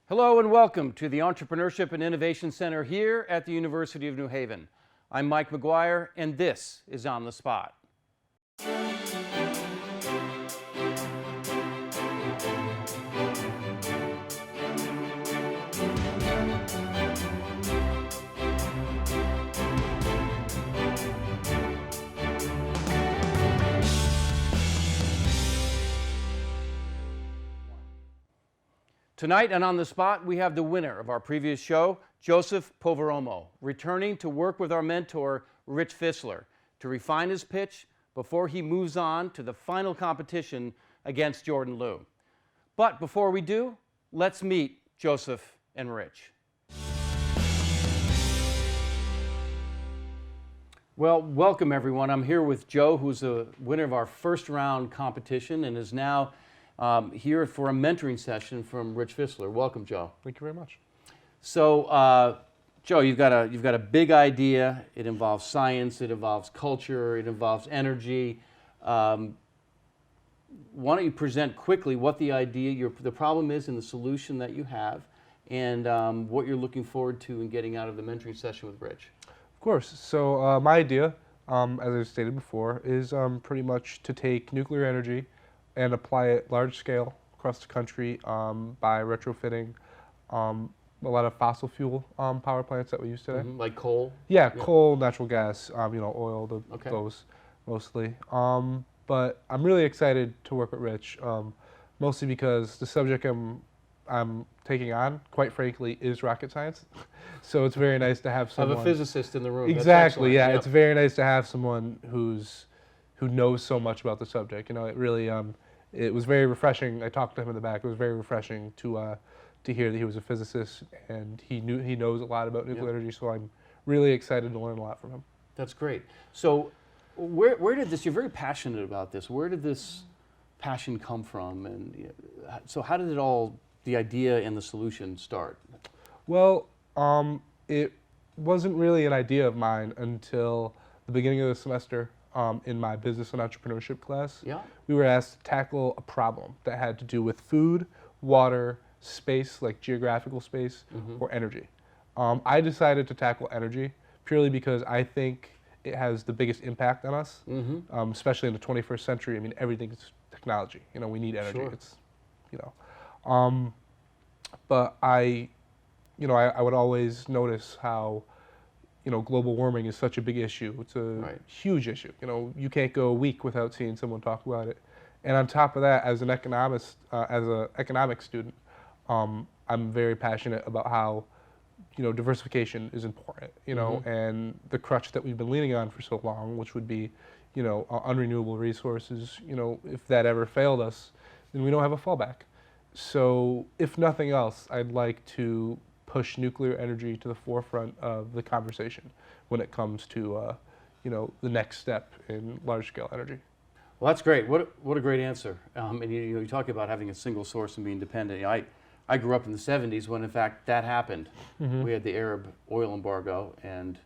Hello and welcome to the Entrepreneurship and Innovation Center here at the University of New Haven. I'm Mike Maguire and this is On the Spot. Tonight and On the Spot, we have the winner of our previous show, Joseph Poveromo, returning to work with our mentor, Rich Fissler, to refine his pitch before he moves on to the final competition against Jordan Liu. But before we do, let's meet Joseph and Rich. Well, welcome everyone. I'm here with Joe, who's a winner of our first round competition and is now here for a mentoring session from Rich Fissler. Welcome, Joe. Thank you very much. So, Joe, you've got a big idea. It involves science. It involves culture. It involves energy. Why don't you present quickly what the idea, the problem is, and the solution that you have, and what you're looking forward to in getting out of the mentoring session with Rich. Of course. So my idea, as I stated before, is pretty much to take nuclear energy and apply it large scale across the country by retrofitting a lot of fossil fuel power plants that we use today. Mm-hmm. Like coal? Yeah, coal, natural gas, oil, Okay. those mostly. But I'm really excited to work with Rich, mostly because the subject I'm taking on, quite frankly, is rocket science. So it's very nice to have someone. Have a physicist in the room. Exactly, yeah. Yep. It's very nice to have someone who knows so much about the subject. You know, it really, it was very refreshing. I talked to him in the back. It was very refreshing to hear that he was a physicist and he knows a lot about nuclear energy. So I'm really excited to learn a lot from him. That's great. So, where did this? You're very passionate about this. Where did this passion come from? And so, how did it all, the idea and the solution, start? Well, it wasn't really an idea of mine until the beginning of the semester. In my business and entrepreneurship class, we were asked to tackle a problem that had to do with food, water, space, like geographical space, or energy. I decided to tackle energy purely because I think it has the biggest impact on us, especially in the 21st century. I mean, everything's technology. You know, we need energy. Sure. It's, but I would always notice how global warming is such a big issue. It's a huge issue. You know, you can't go a week without seeing someone talk about it. And on top of that, as an economist, as an economics student, I'm very passionate about how, diversification is important. And the crutch that we've been leaning on for so long, which would be, unrenewable resources. If that ever failed us, then we don't have a fallback. So, if nothing else, I'd like to push nuclear energy to the forefront of the conversation when it comes to, the next step in large-scale energy. Well, that's great. What a great answer. And you talk about having a single source and being dependent. I grew up in the 70s when, in fact, that happened. We had the Arab oil embargo, and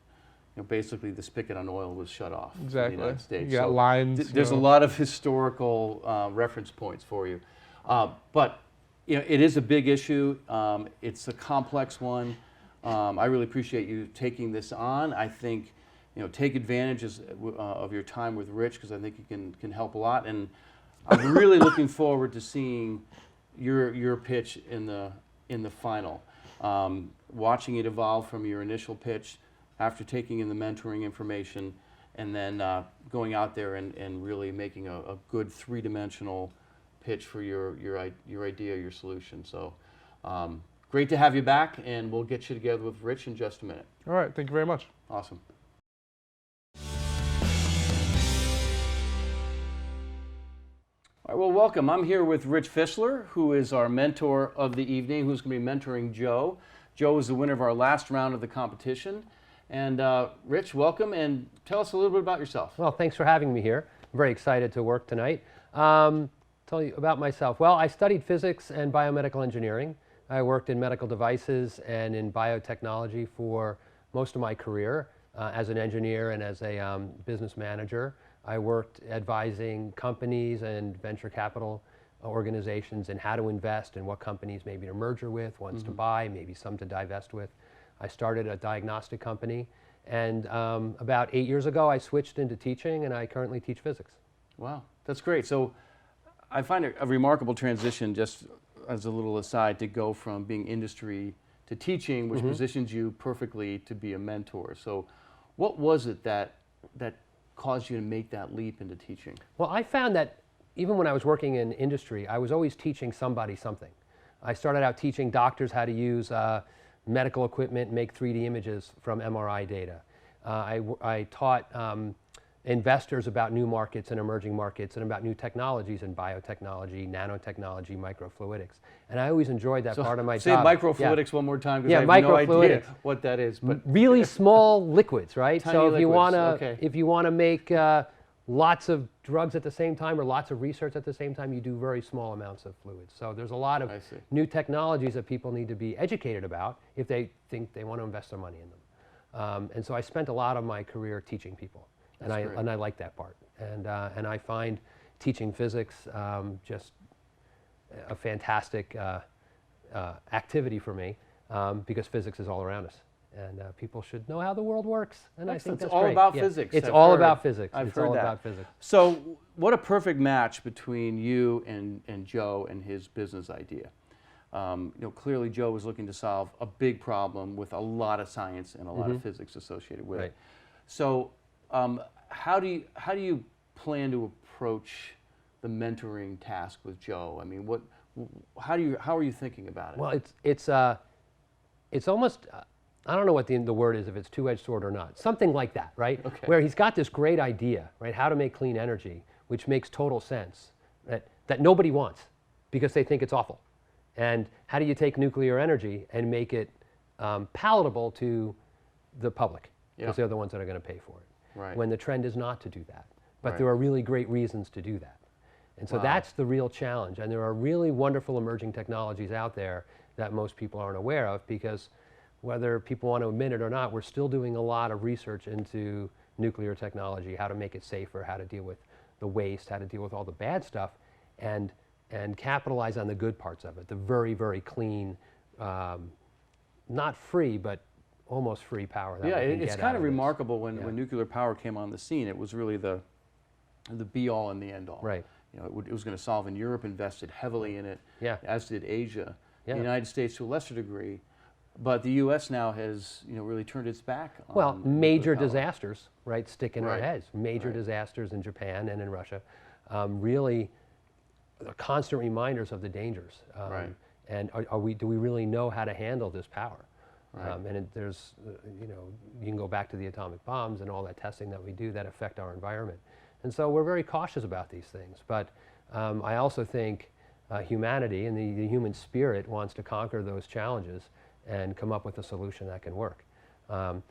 basically the spigot on oil was shut off in the United States. You got lines. There's a lot of historical reference points for you. But it is a big issue. It's a complex one. I really appreciate you taking this on. I think, take advantage of your time with Rich, because I think you can help a lot. And I'm really looking forward to seeing your pitch in the final. Watching it evolve from your initial pitch, after taking in the mentoring information, and then going out there and really making a good three-dimensional pitch for your idea, your solution. So great to have you back, and we'll get you together with Rich in just a minute. All right, thank you very much. Awesome. All right, well, welcome. I'm here with Rich Fissler, who is our mentor of the evening, who's going to be mentoring Joe. Joe is the winner of our last round of the competition. And Rich, welcome, and tell us a little bit about yourself. Well, thanks for having me here. I'm very excited to work tonight. Tell you about myself. Well, I studied physics and biomedical engineering. I worked in medical devices and in biotechnology for most of my career as an engineer and as a business manager. I worked advising companies and venture capital organizations in how to invest and what companies maybe to merger with, ones to buy, maybe some to divest with. I started a diagnostic company, and about 8 years ago I switched into teaching, and I currently teach physics. Wow, that's great. So I find it a remarkable transition, just as a little aside, to go from being industry to teaching, which positions you perfectly to be a mentor. So what was it that caused you to make that leap into teaching? Well, I found that even when I was working in industry, I was always teaching somebody something. I started out teaching doctors how to use medical equipment, make 3D images from MRI data. I taught investors about new markets and emerging markets and about new technologies in biotechnology, nanotechnology, microfluidics. And I always enjoyed that part of my say job. microfluidics one more time, because Yeah, I have no idea microfluidics. what that is. But Really small liquids, right? Tiny So if you liquids, want to, okay. if you want to make lots of drugs at the same time or lots of research at the same time, you do very small amounts of fluids. So there's a lot of I see. new technologies that people need to be educated about if they think they want to invest their money in them. And so I spent a lot of my career teaching people, and That's great. I like that part. And I find teaching physics just a fantastic activity for me, because physics is all around us. And people should know how the world works. And I think It's that's all great. about Yeah. physics. It's I've all heard. about physics. I've It's heard all that. about physics. So what a perfect match between you and Joe and his business idea. Clearly Joe was looking to solve a big problem with a lot of science and a lot of physics associated with Right. it. So how do you plan to approach the mentoring task with Joe? I mean, how are you thinking about it? Well, it's almost, I don't know what the word is, if it's two-edged sword or not. Something like that, right? Okay. Where he's got this great idea, right? How to make clean energy, which makes total sense, that nobody wants because they think it's awful. And how do you take nuclear energy and make it palatable to the public? Because they're the ones that are going to pay for it. Right. When the trend is not to do that. But Right. there are really great reasons to do that. And so Wow. that's the real challenge. And there are really wonderful emerging technologies out there that most people aren't aware of, because whether people want to admit it or not, we're still doing a lot of research into nuclear technology, how to make it safer, how to deal with the waste, how to deal with all the bad stuff, and capitalize on the good parts of it, the very, very clean, not free, but almost free power that we can it's get kind out of this. remarkable when Yeah. nuclear power came on the scene. It was really the be-all and the end-all. Right. It was going to solve, and Europe invested heavily in it, Yeah. as did Asia. Yeah. The United States to a lesser degree, but the U.S. now has really turned its back on Well, nuclear major power. disasters, right, stick in our Right. heads. Major Right. disasters in Japan and in Russia, really constant reminders of the dangers. Right. And do we really know how to handle this power? Right. There's, you can go back to the atomic bombs and all that testing that we do that affect our environment. And so we're very cautious about these things. But I also think humanity and the human spirit wants to conquer those challenges and come up with a solution that can work.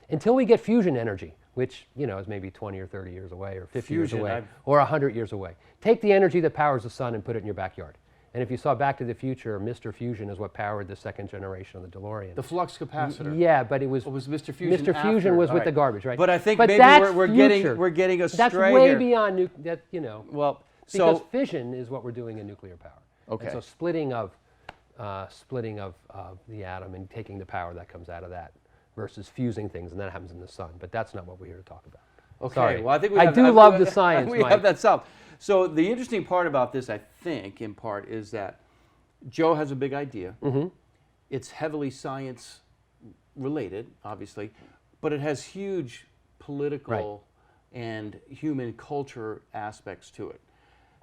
Until we get fusion energy, which is maybe 20 or 30 years away, or 50 years Fusion, away, or 100 years away. Take the energy that powers the sun and put it in your backyard. And if you saw Back to the Future, Mr. Fusion is what powered the second generation of the DeLorean. The flux capacitor. Yeah, but it was Mr. Fusion. Mr. Fusion after? was All with the right. garbage, right? But I think But maybe that's we're future. getting astray That's way here. beyond Well, because so fission is what we're doing in nuclear power. Okay. And so splitting of the atom and taking the power that comes out of that versus fusing things, and that happens in the sun. But that's not what we're here to talk about. okay. Sorry. Well, I think I do love the science, We Mike. have that solved. So the interesting part about this, I think, in part, is that Joe has a big idea. Mm-hmm. It's heavily science related, obviously, but it has huge political and human culture aspects to it.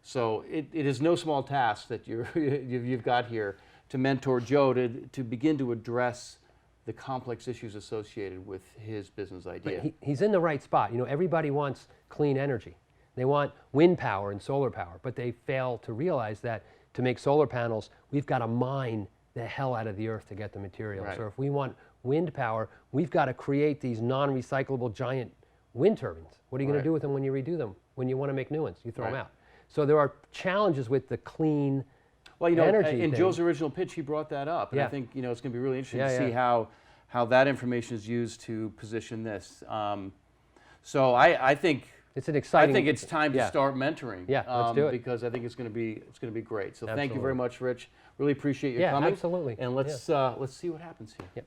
So it is no small task that you've got here to mentor Joe to begin to address the complex issues associated with his business idea. He's in the right spot. Everybody wants clean energy. They want wind power and solar power, but they fail to realize that to make solar panels, we've got to mine the hell out of the earth to get the materials. Right. Or if we want wind power, we've got to create these non-recyclable giant wind turbines. What are you going Right. to do with them when you redo them? When you want to make new ones, you throw them Right. out. So there are challenges with the clean Well, energy in thing. Joe's original pitch, he brought that up, and I Yeah. think it's going to be really interesting Yeah, to see yeah. how that information is used to position this. So I think It's an exciting. I think it's time to yeah. start mentoring. Yeah, let's do it. Because I think it's going to be great. So thank you Absolutely. very much, Rich. Really appreciate you Yeah, coming. absolutely. And let's see what happens here. Yep.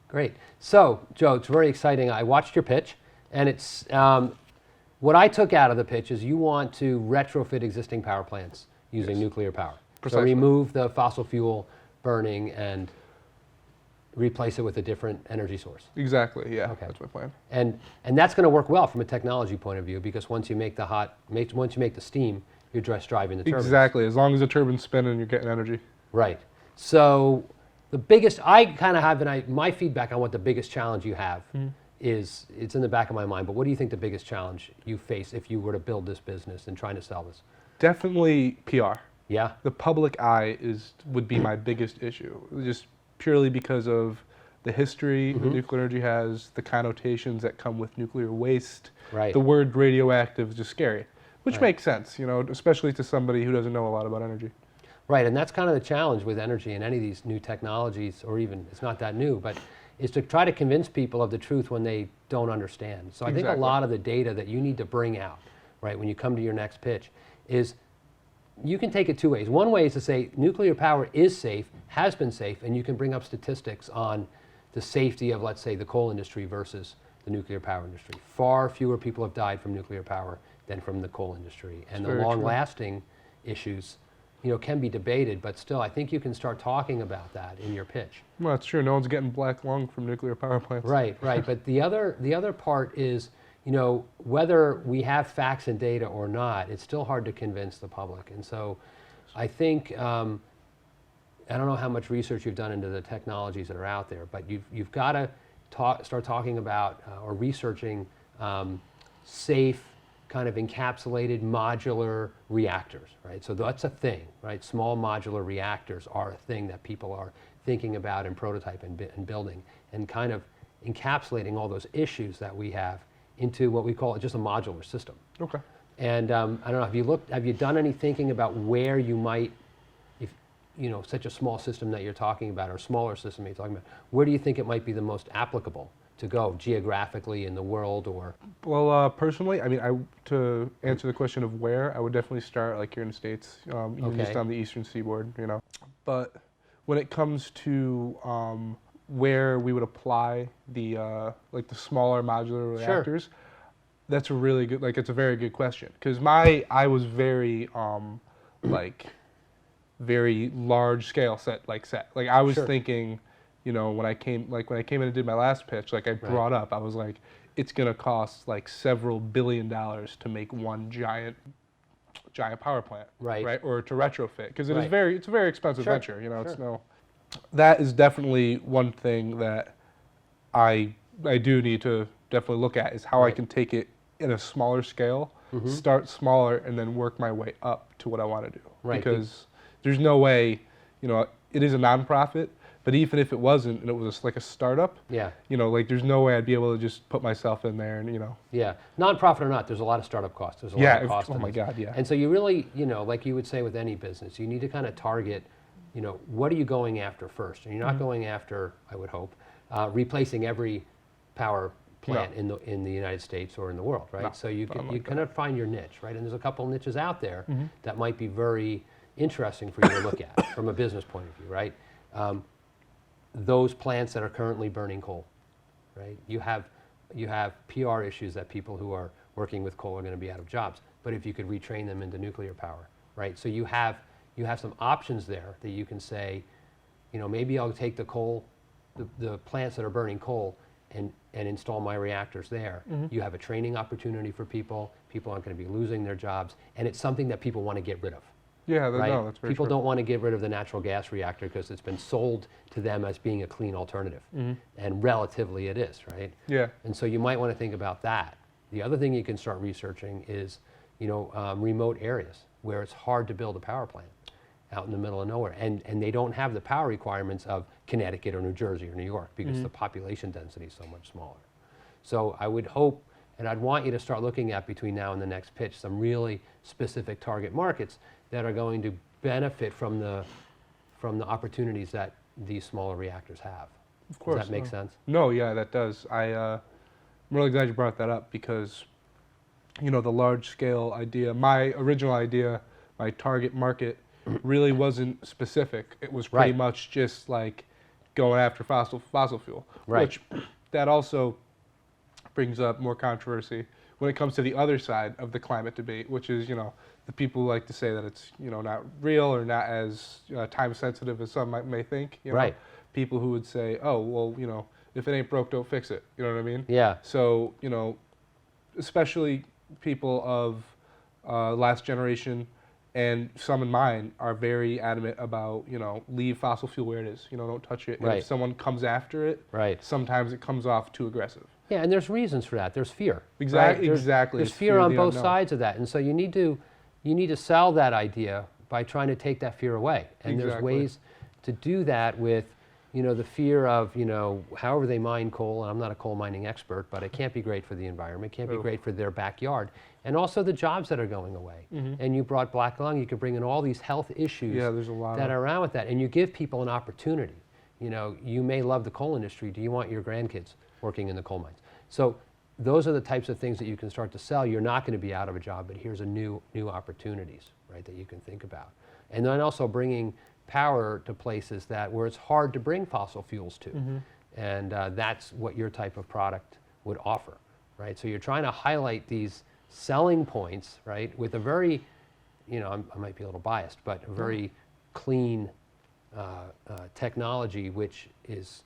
Great. So, Joe, it's very exciting. I watched your pitch, and it's what I took out of the pitch is you want to retrofit existing power plants using nuclear power. Precisely. So remove the fossil fuel burning and replace it with a different energy source. Exactly. Yeah. Okay. That's my plan. And that's going to work well from a technology point of view because once you make once you make the steam, you're just driving the turbines. Exactly. As long as the turbine's spinning, you're getting energy. Right. So the biggest, I kind of have my feedback on what the biggest challenge you have is, it's in the back of my mind, but what do you think the biggest challenge you face if you were to build this business and trying to sell this? Definitely PR. Yeah? The public eye would be my biggest issue, just purely because of the history that nuclear energy has, the connotations that come with nuclear waste. Right. The word radioactive is just scary, which Right. makes sense, especially to somebody who doesn't know a lot about energy. Right, and that's kind of the challenge with energy and any of these new technologies, or even, it's not that new, but is to try to convince people of the truth when they don't understand. So I think a Exactly. lot of the data that you need to bring out, right, when you come to your next pitch, is you can take it two ways. One way is to say nuclear power is safe, has been safe, and you can bring up statistics on the safety of, let's say, the coal industry versus the nuclear power industry. Far fewer people have died from nuclear power than from the coal industry. And the very true. long-lasting issues, can be debated, but still, I think you can start talking about that in your pitch. Well, that's true. No one's getting black lung from nuclear power plants. Right, right. But the other part is, whether we have facts and data or not, it's still hard to convince the public. And so I think, I don't know how much research you've done into the technologies that are out there, but you've got to start talking about or researching safe, kind of encapsulated modular reactors, right? So that's a thing, right? Small modular reactors are a thing that people are thinking about and prototyping and building, and kind of encapsulating all those issues that we have into what we call just a modular system. Okay. And I don't know, have you done any thinking about where you might, if such a small system that you're talking about, or a smaller system that you're talking about, where do you think it might be the most applicable to go geographically in the world? Or Well, personally, to answer the question of where, I would definitely start like here in the States, even just on the eastern seaboard, But when it comes to where we would apply the the smaller modular reactors, that's a really good, it's a very good question, because I was very very large scale set. I was thinking, when I came in and did my last pitch, I brought up, I was like, it's going to cost several $1 billion to make one giant power plant, Right. Or to retrofit, because it's Right. a very expensive Sure. venture. That is definitely one thing that I do need to definitely look at, is how I Right. can take it in a smaller scale, start smaller, and then work my way up to what I want to do. Right. Because there's no way, it is a nonprofit, but even if it wasn't, and it was like a startup, yeah, there's no way I'd be able to just put myself in there and, yeah, nonprofit or not, there's a lot of startup costs. There's a lot of cost. oh in my this. God, yeah. And so you really, like you would say with any business, you need to kind of target, what are you going after first? And you're not going after, I would hope, replacing every power plant in the United States or in the world, right? No, so you not like kind of find your niche, right? And there's a couple of niches out there that might be very interesting for you to look at from a business point of view, right? Those plants that are currently burning coal, right? You have PR issues that people who are working with coal are going to be out of jobs. But if you could retrain them into nuclear power, right? So you have some options there that you can say, maybe I'll take the coal, the plants that are burning coal, and install my reactors there. You have a training opportunity for people. People aren't going to be losing their jobs, and it's something that people want to get rid of. Yeah, Right? no, that's very People true. don't want to get rid of the natural gas reactor because it's been sold to them as being a clean alternative, and relatively it is, right? Yeah. And so you might want to think about that. The other thing you can start researching is, remote areas where it's hard to build a power plant out in the middle of nowhere, and they don't have the power requirements of Connecticut or New Jersey or New York because the population density is so much smaller. So I would hope, and I'd want you to start looking at, between now and the next pitch, some really specific target markets that are going to benefit from the opportunities that these smaller reactors have. Of course. Does that make sense? No, yeah, that does. I'm really glad you brought that up because, you know, the large scale idea, my original idea, my target market really wasn't specific. It was pretty Right. much just like going after fossil fuel, Right. which that also brings up more controversy when it comes to the other side of the climate debate, which is, you know, the people who like to say that it's, you know, not real or not as time sensitive as some may think. You know? Right. People who would say, oh, well, you know, if it ain't broke, don't fix it. You know what I mean? Yeah. So, you know, especially people of last generation and some in mine are very adamant about, you know, leave fossil fuel where it is. You know, don't touch it. And Right. if someone comes after it, Right. sometimes it comes off too aggressive. Yeah, and there's reasons for that. There's fear. Exactly. Right? Exactly. There's It's fear of on the both unknown. sides of that, and so you need to sell that idea by trying to take that fear away. And there's Exactly. ways to do that with, you know, the fear of, you know, however they mine coal. And I'm not a coal mining expert, but it can't be great for the environment. Can't be Oof. great for their backyard, and also the jobs that are going away. And you brought black lung. You could bring in all these health issues Yeah, there's a lot that of- are around with that, and you give people an opportunity. You know, you may love the coal industry. Do you want your grandkids working in the coal mines? So those are the types of things that you can start to sell. You're not going to be out of a job, but here's a new opportunities, right, that you can think about. And then also bringing power to places that where it's hard to bring fossil fuels to. And that's what your type of product would offer, right? So you're trying to highlight these selling points, right, with a very, you know, I might be a little biased, but a very clean technology which is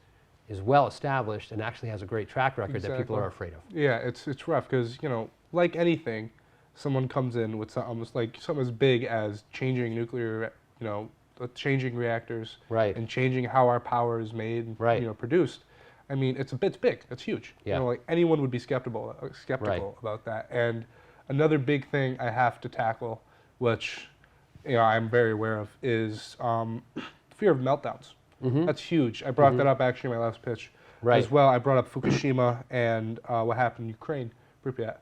well established and actually has a great track record that people are afraid of. Yeah, it's rough because, you know, like anything, someone comes in with something like something as big as changing nuclear, you know, changing reactors, Right. and changing how our power is made, and, Right. you know, produced. I mean, it's big. It's huge. Yeah. You know, like anyone would be skeptical about that. And another big thing I have to tackle, which, you know, I'm very aware of, is fear of meltdowns. That's huge. I brought that up actually in my last pitch. Right. As well, I brought up Fukushima and what happened in Ukraine, Pripyat.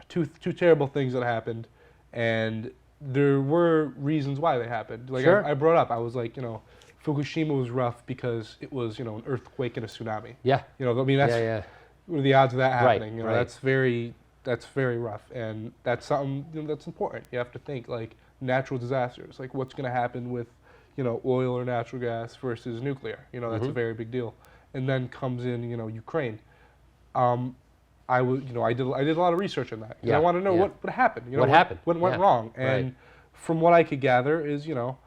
Two terrible things that happened, and there were reasons why they happened. Like Sure. I brought up, I was like, you know, Fukushima was rough because it was, you know, an earthquake and a tsunami. Yeah. You know, I mean, that's Yeah. what are the odds of that Right, happening? You know, right. that's very rough, and that's something, you know, that's important. You have to think like natural disasters, like what's going to happen with, you know, oil or natural gas versus nuclear. You know, that's a very big deal. And then comes in, you know, Ukraine. I did a lot of research on that. 'Cause Yeah, I want to know yeah. what happened. You know, What happened? What went Yeah, wrong? And right. from what I could gather is, you know,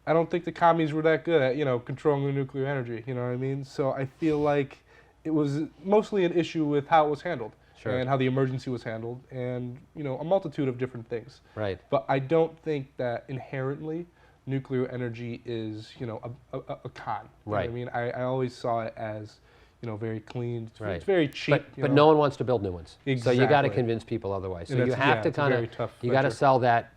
I don't think the commies were that good at, you know, controlling the nuclear energy. You know what I mean? So I feel like it was mostly an issue with how it was handled. Sure. And how the emergency was handled, and, you know, a multitude of different things. Right. But I don't think that inherently nuclear energy is, you know, a con. You know what Right. I mean, I always saw it as, you know, very clean. It's, Right. it's very cheap. But no one wants to build new ones. So you got to Exactly. convince people otherwise. So And you that's- have yeah, to it's a kind very of, tough you got to venture. sell that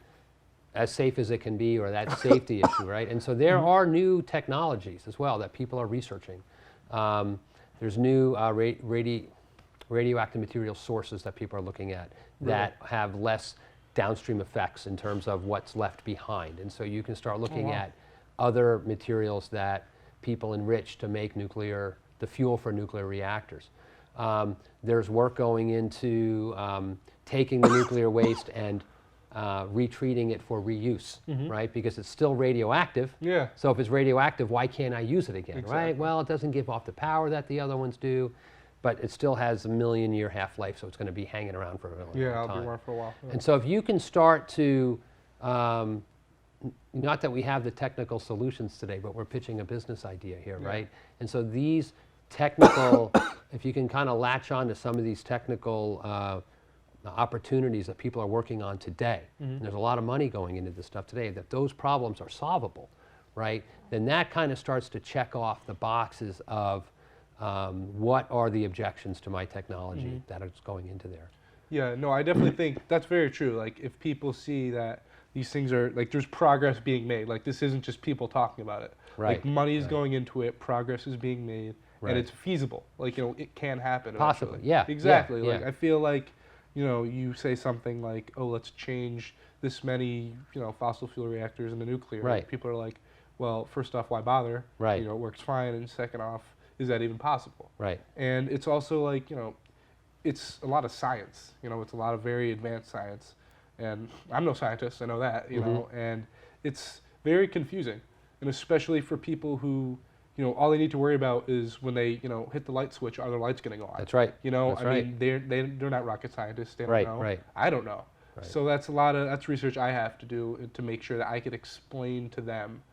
as safe as it can be, or that safety issue, right? And so there are new technologies as well that people are researching. There's new radioactive material sources that people are looking at that have less downstream effects in terms of what's left behind. And so you can start looking wow. at other materials that people enrich to make the fuel for nuclear reactors. There's work going into taking the nuclear waste and retreating it for reuse, right? Because it's still radioactive. Yeah. So if it's radioactive, why can't I use it again, right? Exactly. Well, it doesn't give off the power that the other ones do, but it still has a million-year half-life, so it's going to be hanging around for a really Yeah, long I'll time. be around for a while. Yeah. And so if you can start to, not that we have the technical solutions today, but we're pitching a business idea here, Yeah. right? And so these technical, if you can kind of latch on to some of these technical opportunities that people are working on today, and there's a lot of money going into this stuff today, that those problems are solvable, right? Then that kind of starts to check off the boxes of what are the objections to my technology that is going into there. Yeah, no, I definitely think that's very true. Like, if people see that these things are, like, there's progress being made, like, this isn't just people talking about it. Right, Like, money is right. going into it, progress is being made, Right. and it's feasible. Like, you know, it can happen. Possibly, eventually. yeah, Exactly. yeah, Like, yeah. I feel like, you know, you say something like, oh, let's change this many, you know, fossil fuel reactors into nuclear. Right. People are like, well, first off, why bother? Right. You know, it works fine, and second off, is that even possible? Right. And it's also like, you know, it's a lot of science. You know, it's a lot of very advanced science, and I'm no scientist, I know that. You know, and it's very confusing, and especially for people who, you know, all they need to worry about is when they, you know, hit the light switch, are their lights going to go on? That's right. You know, That's I right. mean, they're not rocket scientists. They don't Right, know. right. I don't know. Right. So that's research I have to do to make sure that I could explain to them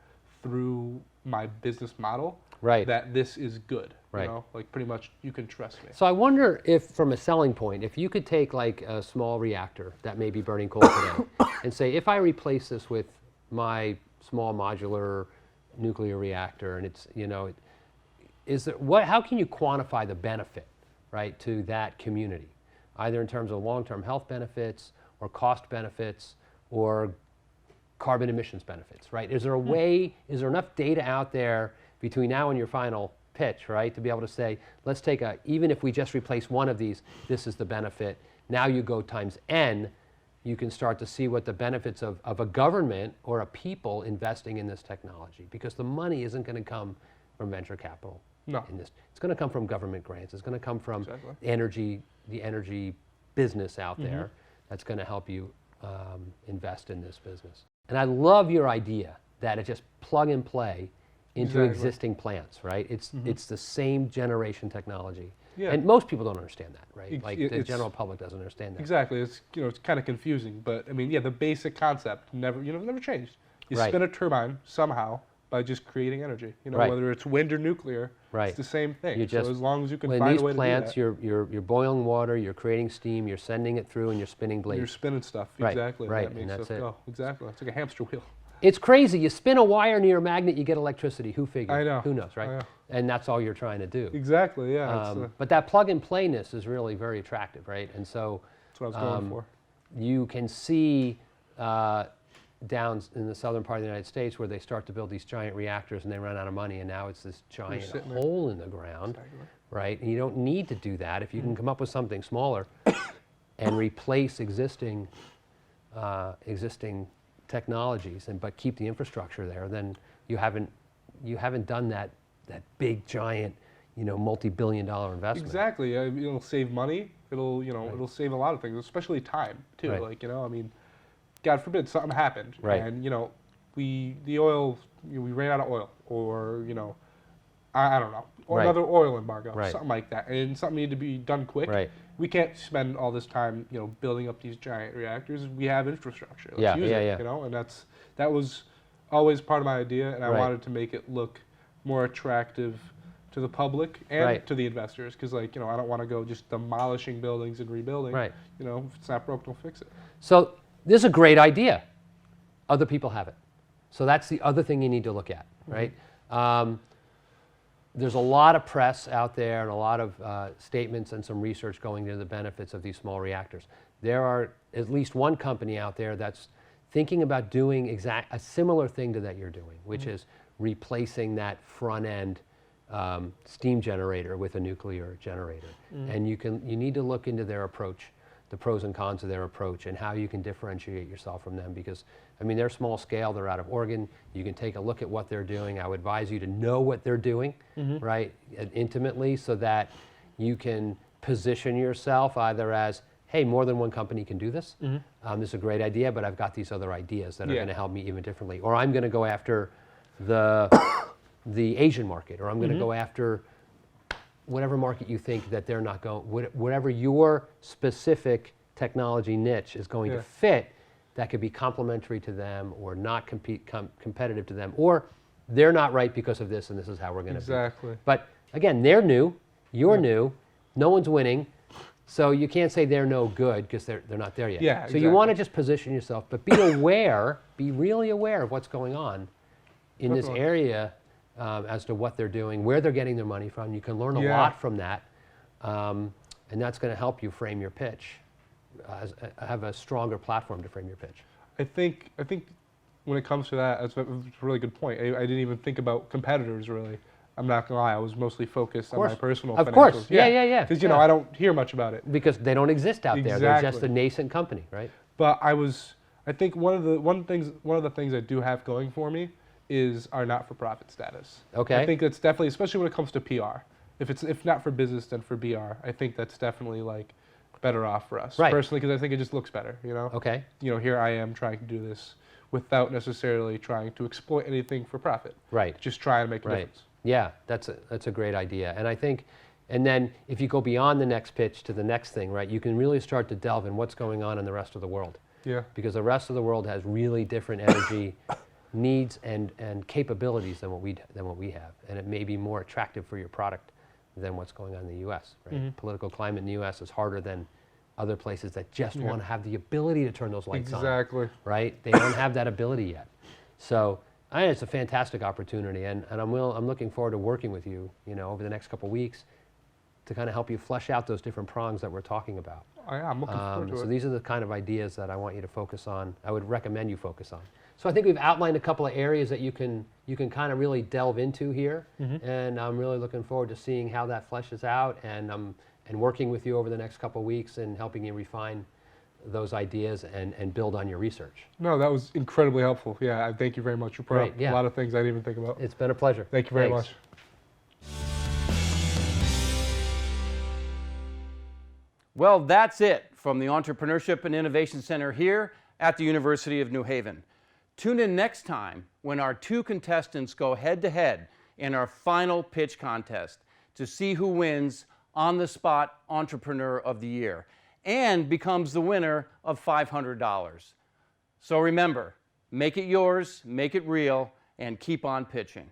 through my business model Right. that this is good. Right. You know, like pretty much you can trust me. So I wonder if, from a selling point, if you could take like a small reactor that may be burning coal today and say, if I replace this with my small modular nuclear reactor, and it's, you know, how can you quantify the benefit, right, to that community, either in terms of long-term health benefits or cost benefits or carbon emissions benefits, right? Is there a way, is there enough data out there between now and your final pitch, right, to be able to say, let's take even if we just replace one of these, this is the benefit. Now you go times N, you can start to see what the benefits of a government or a people investing in this technology, because the money isn't going to come from venture capital. No. It's going to come from government grants. It's going to come from Exactly. the energy business out there that's going to help you invest in this business. And I love your idea that it just plug and play into existing plants, right? It's the same generation technology. Yeah. And most people don't understand that, right? Ex- Like it- the it's- general public doesn't understand that. Exactly. It's, you know, it's kind of confusing, but I mean, yeah, the basic concept never changed. You Right. spin a turbine somehow by just creating energy. You know, Right. whether it's wind or nuclear, Right. it's the same thing. You just, so as long as you can in find these a way plants, to do that, you're boiling water, you're creating steam, you're sending it through, and you're spinning you're blades. spinning stuff. Right, Exactly. right, That and makes that's stuff it. go. Exactly. It's like a hamster wheel. It's crazy. You spin a wire near a magnet, you get electricity. Who figured? I know. Who knows, right? I know. And that's all you're trying to do. Exactly. Yeah. But that plug and playness is really very attractive, right? And so That's what I was going for. you can see down in the southern part of the United States where they start to build these giant reactors and they run out of money, and now it's this giant sitting there. hole in the ground, Exactly. right? And you don't need to do that if you can come up with something smaller and replace existing technologies, but keep the infrastructure there. Then you haven't done that big giant, you know, multi-billion-dollar investment. Exactly. It'll save money. It'll save a lot of things, especially time too. Right. Like, you know, I mean, God forbid something happened, Right. and you know, we ran out of oil, or you know, I don't know, or Right. another oil embargo, Right. something like that, and something needed to be done quick. Right. We can't spend all this time, you know, building up these giant reactors. We have infrastructure. Let's Yeah, use yeah, it, yeah. You know, and that was always part of my idea, and I Right. wanted to make it look more attractive to the public and Right. to the investors, because, like, you know, I don't want to go just demolishing buildings and rebuilding. Right. You know, if it's not broke, don't fix it. So this is a great idea. Other people have it. So that's the other thing you need to look at, right? There's a lot of press out there and a lot of statements and some research going into the benefits of these small reactors. There are at least one company out there that's thinking about doing a similar thing to that you're doing, which is replacing that front end steam generator with a nuclear generator. And you need to look into their approach, the pros and cons of their approach, and how you can differentiate yourself from them, because I mean, they're small scale, they're out of Oregon. You can take a look at what they're doing. I would advise you to know what they're doing, right, intimately, so that you can position yourself either as, hey, more than one company can do this. This is a great idea, but I've got these other ideas that are going to help me even differently. Or I'm going to go after the Asian market, or I'm going to go after whatever market you think that they're not going, whatever your specific technology niche is going to fit, that could be complementary to them or not competitive to them, or they're not right because of this and this is how we're going to Exactly. be. But again, they're new, you're new, no one's winning, so you can't say they're no good because they're not there yet. Yeah, So you want to just position yourself, but be aware, be really aware of what's going on in this Definitely. area as to what they're doing, where they're getting their money from. You can learn a lot from that, and that's going to help you frame your pitch. Have a stronger platform to frame your pitch. I think when it comes to that, that's a really good point. I didn't even think about competitors, really. I'm not gonna lie, I was mostly focused on my personal financials. Of course, yeah. Because you know, I don't hear much about it. Because they don't exist out there. They're just a Exactly. nascent company, right? But I think one of the things I do have going for me is our not-for-profit status. Okay. I think that's definitely, especially when it comes to PR. If not for business, then for BR. I think that's definitely like better off for us. Right. Personally, because I think it just looks better, you know? Okay. You know, here I am trying to do this without necessarily trying to exploit anything for profit. Right. Just try to make a Right. difference. Yeah, that's a great idea. And I think, and then if you go beyond the next pitch to the next thing, right, you can really start to delve in what's going on in the rest of the world. Yeah. Because the rest of the world has really different energy needs and capabilities than what we have. And it may be more attractive for your product than what's going on in the U.S. Right? Political climate in the U.S. is harder than other places that just want to have the ability to turn those lights on. Exactly. Right? They don't have that ability yet. So I think it's a fantastic opportunity, and I'm looking forward to working with you, you know, over the next couple of weeks to kind of help you flesh out those different prongs that we're talking about. I'm looking forward to So it. these are the kind of ideas that I want you to focus on. I would recommend you focus on. So I think we've outlined a couple of areas that you can kind of really delve into here, and I'm really looking forward to seeing how that fleshes out, and working with you over the next couple of weeks and helping you refine those ideas and build on your research. No, that was incredibly helpful. Yeah, thank you very much. You brought Great, up yeah. a lot of things I didn't even think about. It's been a pleasure. Thank you very Thanks. much. Well, that's it from the Entrepreneurship and Innovation Center here at the University of New Haven. Tune in next time when our two contestants go head-to-head in our final pitch contest to see who wins On-the-Spot Entrepreneur of the Year and becomes the winner of $500. So remember, make it yours, make it real, and keep on pitching.